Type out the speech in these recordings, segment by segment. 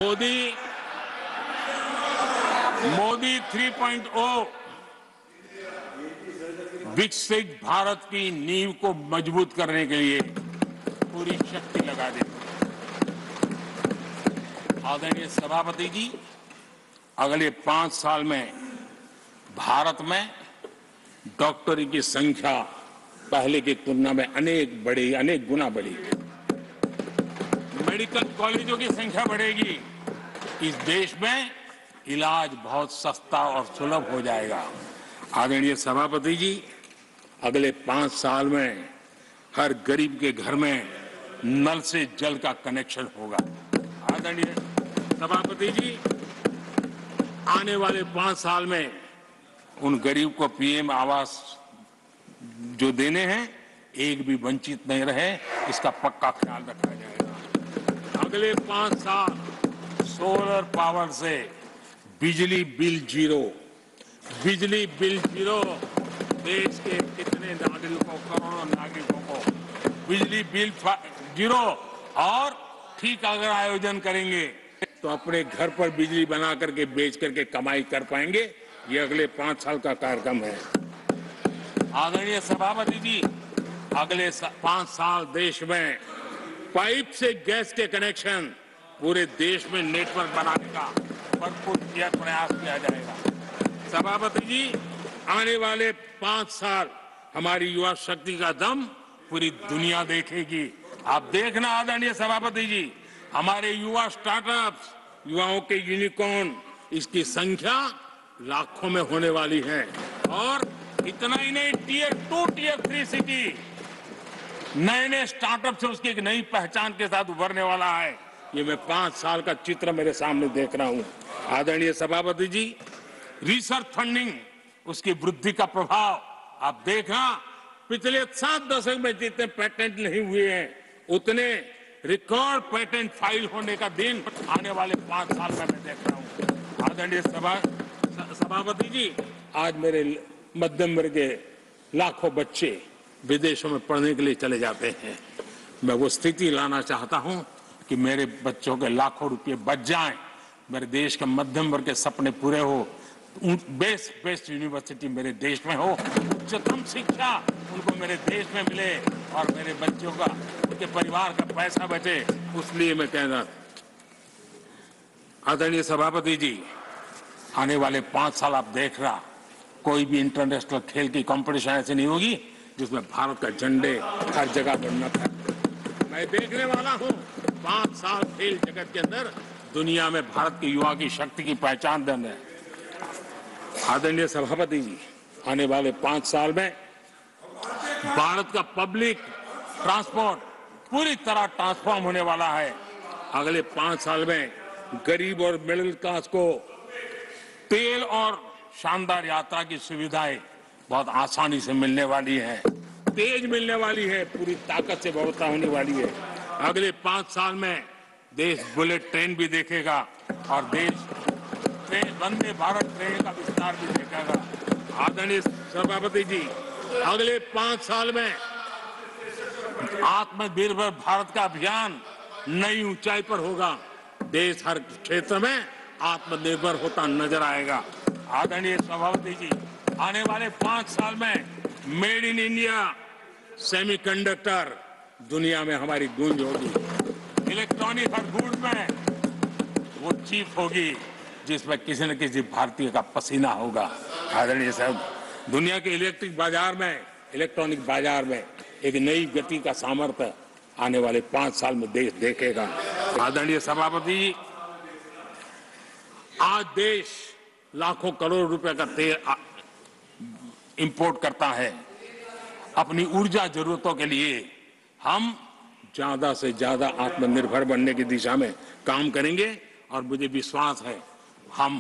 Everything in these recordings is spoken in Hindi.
मोदी 3.0 विकसित भारत की नींव को मजबूत करने के लिए पूरी शक्ति लगा देते। आदरणीय सभापति जी, अगले 5 साल में भारत में डॉक्टरी की संख्या पहले की तुलना में अनेक गुना बढ़ेगी। मेडिकल कॉलेजों की संख्या बढ़ेगी। इस देश में इलाज बहुत सस्ता और सुलभ हो जाएगा। आदरणीय सभापति जी, अगले 5 साल में हर गरीब के घर में नल से जल का कनेक्शन होगा। आदरणीय सभापति जी, आने वाले 5 साल में उन गरीब को पीएम आवास जो देने हैं, एक भी वंचित नहीं रहे, इसका पक्का ख्याल रखा जाएगा। अगले 5 साल सोलर पावर से बिजली बिल जीरो। देश के कितने नागरिकों, करोड़ों नागरिकों को बिजली बिल जीरो। और ठीक अगर आयोजन करेंगे तो अपने घर पर बिजली बना करके बेच करके कमाई कर पाएंगे। ये अगले 5 साल का कार्यक्रम है। आदरणीय सभापति जी, अगले 5 साल देश में पाइप से गैस के कनेक्शन पूरे देश में नेटवर्क बनाने का भरपूर प्रयास किया जाएगा। सभापति जी, आने वाले 5 साल हमारी युवा शक्ति का दम पूरी दुनिया देखेगी। आप देखना आदरणीय सभापति जी, हमारे युवा स्टार्टअप्स, युवाओं के यूनिकॉर्न, इसकी संख्या लाखों में होने वाली है। और इतना ही नहीं, टियर 2, टियर 3 सिटी नए स्टार्टअप से उसकी एक नई पहचान के साथ उभरने वाला है। ये मैं 5 साल का चित्र मेरे सामने देख रहा हूं। आदरणीय सभापति जी, रिसर्च फंडिंग, उसकी वृद्धि का प्रभाव आप देखना। पिछले 7 दशक में जितने पेटेंट नहीं हुए हैं, उतने रिकॉर्ड पेटेंट फाइल होने का दिन आने वाले 5 साल में मैं देख रहा हूं। आदरणीय सभापति जी, आज मेरे मध्यम वर्ग के लाखों बच्चे विदेशों में पढ़ने के लिए चले जाते हैं। मैं वो स्थिति लाना चाहता हूं कि मेरे बच्चों के लाखों रुपए बच जाएं, मेरे देश के मध्यम वर्ग के सपने पूरे हो, बेस्ट यूनिवर्सिटी मेरे देश में हो, उच्चतम शिक्षा उनको मेरे देश में मिले और मेरे बच्चों का, उनके परिवार का पैसा बचे। इसलिए मैं कह रहा, आदरणीय सभापति जी, आने वाले 5 साल आप देख रहा, कोई भी इंटरनेशनल खेल की कंपटीशन ऐसी नहीं होगी जिसमें भारत का झंडे हर जगह बनना था। मैं देखने वाला हूं 5 साल खेल जगत के अंदर दुनिया में भारत के युवा की शक्ति की पहचान देना है। आदरणीय सभापति जी, आने वाले 5 साल में भारत का पब्लिक ट्रांसपोर्ट पूरी तरह ट्रांसफॉर्म होने वाला है। अगले 5 साल में गरीब और मिडिल क्लास को तेल और शानदार यात्रा की सुविधाएं बहुत आसानी से मिलने वाली है, तेज मिलने वाली है, पूरी ताकत से व्यवस्था होने वाली है। अगले 5 साल में देश बुलेट ट्रेन भी देखेगा और देश वंदे भारत ट्रेन का विस्तार भी देखेगा। आदरणीय सभापति जी, अगले 5 साल में आत्मनिर्भर भारत का अभियान नई ऊंचाई पर होगा। देश हर क्षेत्र में आत्मनिर्भर होता नजर आएगा। आदरणीय सभापति जी, आने वाले 5 साल में मेड इन इंडिया सेमीकंडक्टर दुनिया में हमारी गूंज होगी। इलेक्ट्रॉनिक हर गुड्स में वो चीफ होगी जिसमें किसी न किसी भारतीय का पसीना होगा। आदरणीय साहब, दुनिया के इलेक्ट्रॉनिक बाजार में एक नई गति का सामर्थ्य आने वाले 5 साल में देश देखेगा। आदरणीय सभापति जी, आज देश लाखों करोड़ रुपए का तेल इंपोर्ट करता है। अपनी ऊर्जा जरूरतों के लिए हम ज्यादा से ज्यादा आत्मनिर्भर बनने की दिशा में काम करेंगे और मुझे विश्वास है हम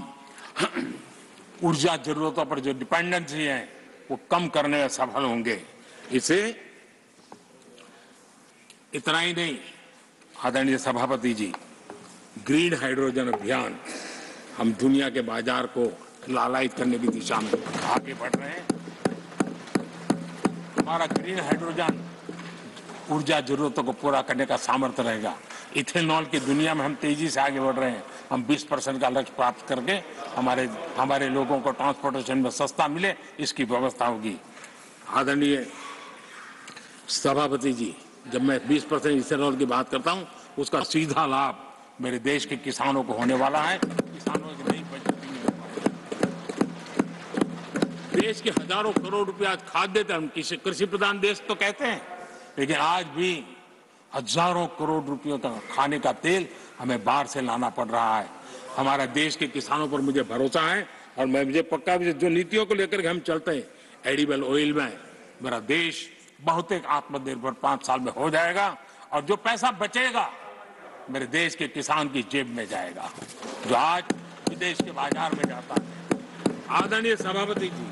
ऊर्जा जरूरतों पर जो डिपेंडेंसी है वो कम करने में सफल होंगे। इसे इतना ही नहीं, आदरणीय सभापति जी, ग्रीन हाइड्रोजन अभियान, हम दुनिया के बाजार को लालायित करने की दिशा में आगे बढ़ रहे हैं। हमारा ग्रीन हाइड्रोजन ऊर्जा जरूरतों को पूरा करने का सामर्थ्य रहेगा। इथेनॉल की दुनिया में हम तेजी से आगे बढ़ रहे हैं। हम 20% का लक्ष्य प्राप्त करके हमारे लोगों को ट्रांसपोर्टेशन में सस्ता मिले, इसकी व्यवस्था होगी। आदरणीय सभापति जी, जब मैं 20% इथेनॉल की बात करता हूं, उसका सीधा लाभ मेरे देश के किसानों को होने वाला है। किसानों की नई बचत होने वाली। देश के हजारों करोड़ रुपया आज खाद्य देते हैं। हम कृषि प्रधान देश तो कहते हैं, लेकिन आज भी हजारों करोड़ रुपयों का खाने का तेल हमें बाहर से लाना पड़ रहा है। हमारे देश के किसानों पर मुझे भरोसा है और मुझे पक्का जो नीतियों को लेकर के हम चलते हैं, एडिबल ऑयल में मेरा देश बहुत एक आत्मनिर्भर 5 साल में हो जाएगा और जो पैसा बचेगा मेरे देश के किसान की जेब में जाएगा, जो आज विदेश के बाजार में जाता है। आदरणीय सभापति जी,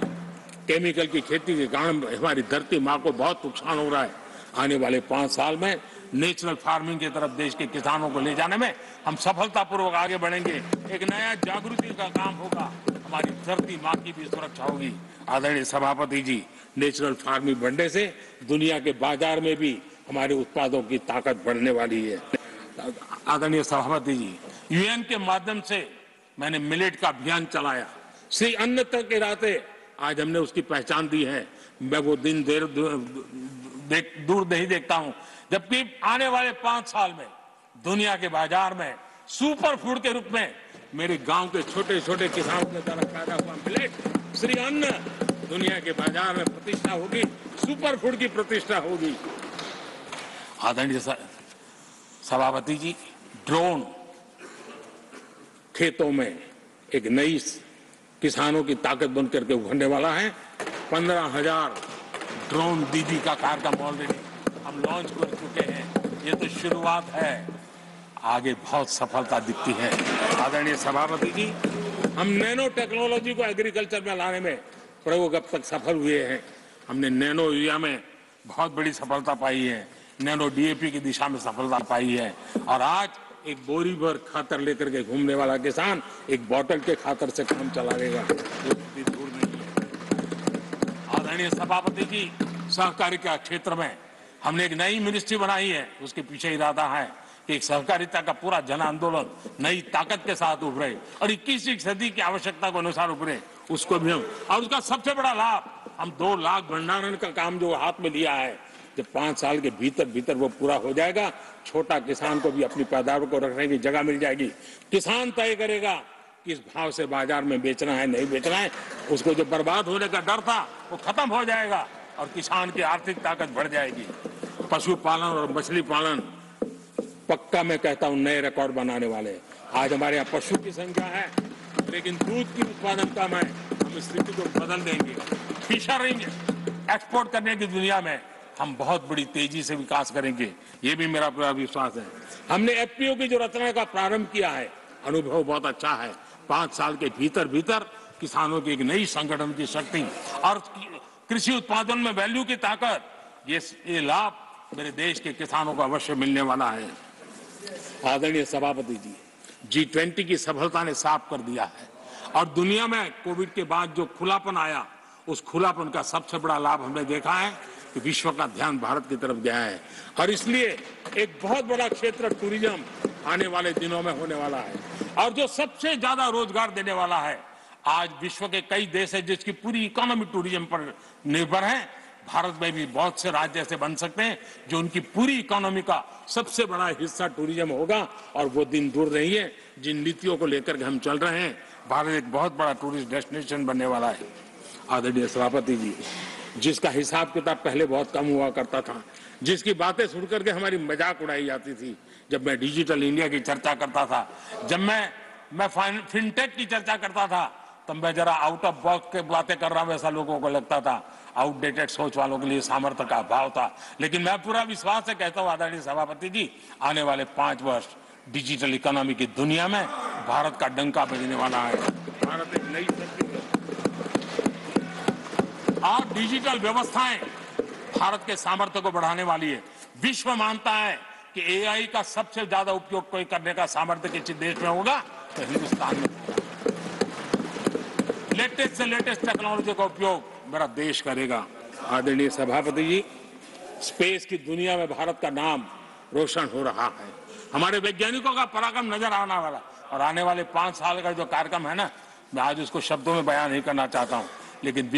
केमिकल की खेती के कारण हमारी धरती माँ को बहुत नुकसान हो रहा है। आने वाले 5 साल में नेचुरल फार्मिंग की तरफ देश के किसानों को ले जाने में हम सफलतापूर्वक आगे बढ़ेंगे। एक नया जागृति का काम होगा, हमारी धरती माँ की भी सुरक्षा होगी। आदरणीय सभापति जी, नेचुरल फार्मिंग बढ़ने से दुनिया के बाजार में भी हमारे उत्पादों की ताकत बढ़ने वाली है। आदरणीय सभापति जी, यूएन के माध्यम से मैंने मिलेट का अभियान चलाया। श्री अन्न तक के रास्ते आज हमने उसकी पहचान दी है। मैं वो दिन दूर नहीं देखता हूं जबकि आने वाले 5 साल में दुनिया के बाजार में सुपर फूड के रूप में मेरे गांव के छोटे छोटे किसानों के द्वारा पैदा हुआ मिलेट, श्री अन्न, दुनिया के बाजार में प्रतिष्ठा होगी, सुपर फूड की प्रतिष्ठा होगी। आदरणीय सभापति जी, ड्रोन खेतों में एक नई किसानों की ताकत बनकर के उभरने वाला है। 15,000 ड्रोन दीदी का कार्यक्रम ऑलरेडी हम लॉन्च कर चुके हैं। ये तो शुरुआत है, आगे बहुत सफलता दिखती है। आदरणीय सभापति जी, हम नैनो टेक्नोलॉजी को एग्रीकल्चर में लाने में प्रयोग अब तक सफल हुए हैं। हमने नैनो यूरिया में बहुत बड़ी सफलता पाई है, नैनो डीएपी की दिशा में सफलता पाई है और आज एक बोरी भर खातर लेकर के घूमने वाला किसान एक बोतल के खातर से काम चला लेगा, वो दूर नहीं है। आदरणीय सभापति जी, सहकारिता क्षेत्र में हमने एक नई मिनिस्ट्री बनाई है। उसके पीछे इरादा है कि एक सहकारिता का पूरा जन आंदोलन नई ताकत के साथ उभरे और 21वीं सदी की आवश्यकता के अनुसार उभरे, उसको भी हम, और उसका सबसे बड़ा लाभ हम 2 लाख भंडारण का काम जो हाथ में लिया है, जब 5 साल के भीतर वो पूरा हो जाएगा, छोटा किसान को भी अपनी पैदावार को रखने की जगह मिल जाएगी। किसान तय करेगा किस भाव से बाजार में बेचना है, नहीं बेचना है। उसको जो बर्बाद होने का डर था वो खत्म हो जाएगा और किसान की आर्थिक ताकत बढ़ जाएगी। पशुपालन और मछली पालन पक्का मैं कहता हूं नए रिकॉर्ड बनाने वाले। आज हमारे यहाँ पशु की संख्या है लेकिन दूध की उत्पादन कम है। हम स्थिति को बदल देंगे। फिशरिंग एक्सपोर्ट करने की दुनिया में हम बहुत बड़ी तेजी से विकास करेंगे, ये भी मेरा पूरा विश्वास है। हमने एफपीओ की जो रचना का प्रारंभ किया है, अनुभव बहुत अच्छा है। 5 साल के भीतर किसानों की एक नई संगठन की शक्ति और कृषि उत्पादन में वैल्यू की ताकत, ये लाभ मेरे देश के किसानों को अवश्य मिलने वाला है। आदरणीय सभापति जी, G20 की सफलता ने साफ कर दिया है और दुनिया में कोविड के बाद जो खुलापन आया, उस खुलापन का सबसे बड़ा लाभ हमने देखा है कि विश्व का ध्यान भारत की तरफ गया है और इसलिए एक बहुत बड़ा क्षेत्र टूरिज्म आने वाले दिनों में होने वाला है और जो सबसे ज्यादा रोजगार देने वाला है। आज विश्व के कई देश है जिसकी पूरी इकोनॉमी टूरिज्म पर निर्भर है। भारत में भी बहुत से राज्य ऐसे बन सकते हैं जो उनकी पूरी इकोनॉमी का सबसे बड़ा हिस्सा टूरिज्म होगा और वो दिन दूर नहीं है। जिन नीतियों को लेकर के हम चल रहे हैं, भारत एक बहुत बड़ा टूरिस्ट डेस्टिनेशन बनने वाला है। आदरणीय सभापति जी, जिसका हिसाब किताब पहले बहुत कम हुआ करता था, जिसकी बातें सुन करके हमारी मजाक उड़ाई जाती थी, जब मैं डिजिटल इंडिया की चर्चा करता था, जब मैं फिनटेक की चर्चा करता था, तब मैं जरा आउट ऑफ बॉक्स के बातें कर रहा हूं ऐसा लोगों को लगता था। आउटडेटेड सोच वालों के लिए सामर्थ्य का अभाव था, लेकिन मैं पूरा विश्वास से कहता हूं आदरणीय सभापति जी, आने वाले 5 वर्ष डिजिटल इकोनॉमी की दुनिया में भारत का डंका बजने वाला है। भारत एक नई शक्ति है और डिजिटल व्यवस्थाएं भारत के सामर्थ्य को बढ़ाने वाली है। विश्व मानता है कि एआई का सबसे ज्यादा उपयोग कोई करने का सामर्थ्य किसी देश में होगा तो हिंदुस्तान में। लेटेस्ट से लेटेस्ट टेक्नोलॉजी का उपयोग मेरा देश करेगा। आदरणीय सभापति जी, स्पेस की दुनिया में भारत का नाम रोशन हो रहा है। हमारे वैज्ञानिकों का पराक्रम नजर आने वाला। और आने वाले 5 साल का जो कार्यक्रम है ना, मैं आज उसको शब्दों में बयान नहीं करना चाहता हूं, लेकिन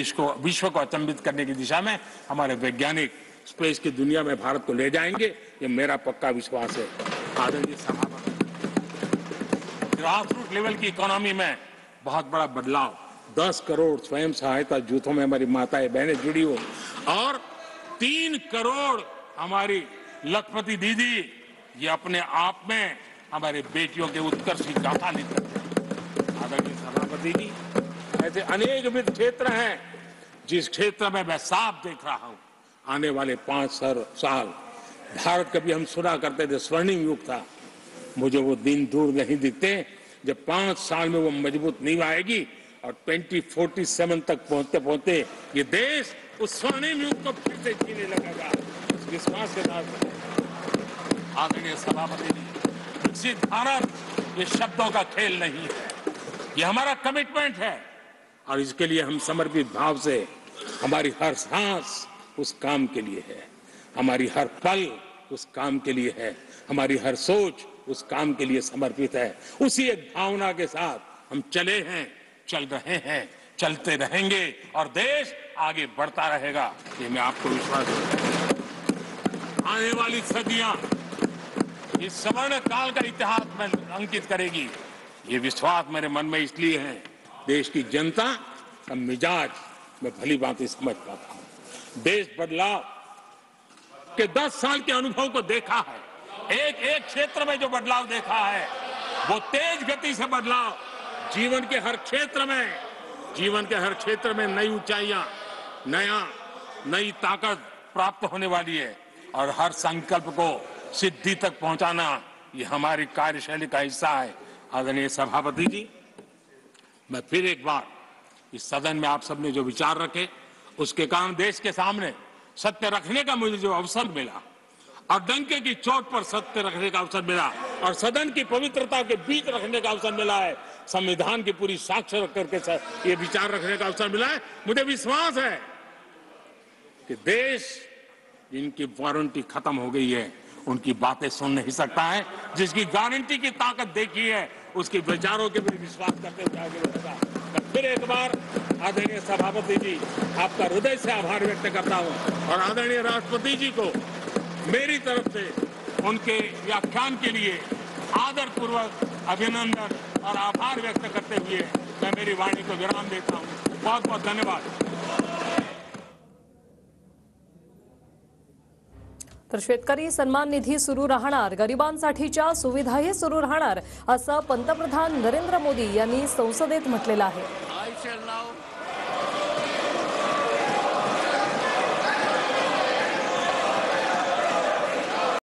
विश्व को अचंभित करने की दिशा में हमारे वैज्ञानिक स्पेस की दुनिया में भारत को ले जाएंगे, ये मेरा पक्का विश्वास है। आदरणीय सभापति, ग्रास रूट लेवल की इकोनॉमी में बहुत बड़ा बदलाव, 10 करोड़ स्वयं सहायता जूथों में हमारी माताएं बहनें जुड़ी हो और 3 करोड़ हमारी लखपति दीदी, ये अपने आप में हमारे बेटियों के उत्कर्ष की गाथा लिख करते हैं। आदरणीय सभापति जी, ऐसे अनेक विविध क्षेत्र हैं जिस क्षेत्र में मैं साफ देख रहा हूं आने वाले 5 साल भारत, कभी हम सुना करते थे स्वर्णिम युग था, मुझे वो दिन दूर नहीं दिखते जब 5 साल में वो मजबूत नींव आएगी और 2047 तक पहुंचते पहुंचते ये देश उस स्वर्णिम युग को फिर से जीने लगेगा। इस विश्वास के साथ आदरणीय सभापति जी, विकसित भारत ये शब्दों का खेल नहीं है, ये हमारा कमिटमेंट है और इसके लिए हम समर्पित भाव से, हमारी हर सांस उस काम के लिए है, हमारी हर पल उस काम के लिए है, हमारी हर सोच उस काम के लिए समर्पित है। उसी एक भावना के साथ हम चले हैं, चल रहे हैं, चलते रहेंगे और देश आगे बढ़ता रहेगा, ये मैं आपको विश्वास देता हूं। आने वाली सदियां इस स्वर्ण काल का इतिहास में अंकित करेगी, ये विश्वास मेरे मन में इसलिए है, देश की जनता का मिजाज मैं भली भांति समझ पाता हूं। देश बदलाव के 10 साल के अनुभव को देखा है, एक क्षेत्र में जो बदलाव देखा है वो तेज गति से बदलाव, जीवन के हर क्षेत्र में नई ऊंचाइयां, नई ताकत प्राप्त होने वाली है और हर संकल्प को सिद्धि तक पहुंचाना ये हमारी कार्यशैली का हिस्सा है। आदरणीय सभापति जी, मैं फिर एक बार इस सदन में आप सबने जो विचार रखे उसके कारण देश के सामने सत्य रखने का मुझे जो अवसर मिला और डंके की चोट पर सत्य रखने का अवसर मिला और सदन की पवित्रता के बीच रखने का अवसर मिला है, संविधान की पूरी साक्ष्य रख करके ये विचार रखने का अवसर मिला है, मुझे विश्वास है कि देश जिनकी वारंटी खत्म हो गई है उनकी बातें सुन नहीं सकता है, जिसकी गारंटी की ताकत देखी है उसके विचारों के भी विश्वास करते हुए आगे बढ़ेगा। मैं फिर एक बार आदरणीय सभापति जी आपका हृदय से आभार व्यक्त करता हूं और आदरणीय राष्ट्रपति जी को मेरी तरफ से उनके व्याख्यान के लिए आदरपूर्वक अभिनंदन और आभार व्यक्त करते हुए मैं मेरी वाणी को विराम देता हूं। बहुत बहुत धन्यवाद। तर शेतकरी सन्मान निधी सुरू राहणार, गरिबांसाठीच्या सुविधाही सुरू राहणार असं पंतप्रधान नरेंद्र मोदी यांनी संसदेत म्हटलेलं आहे।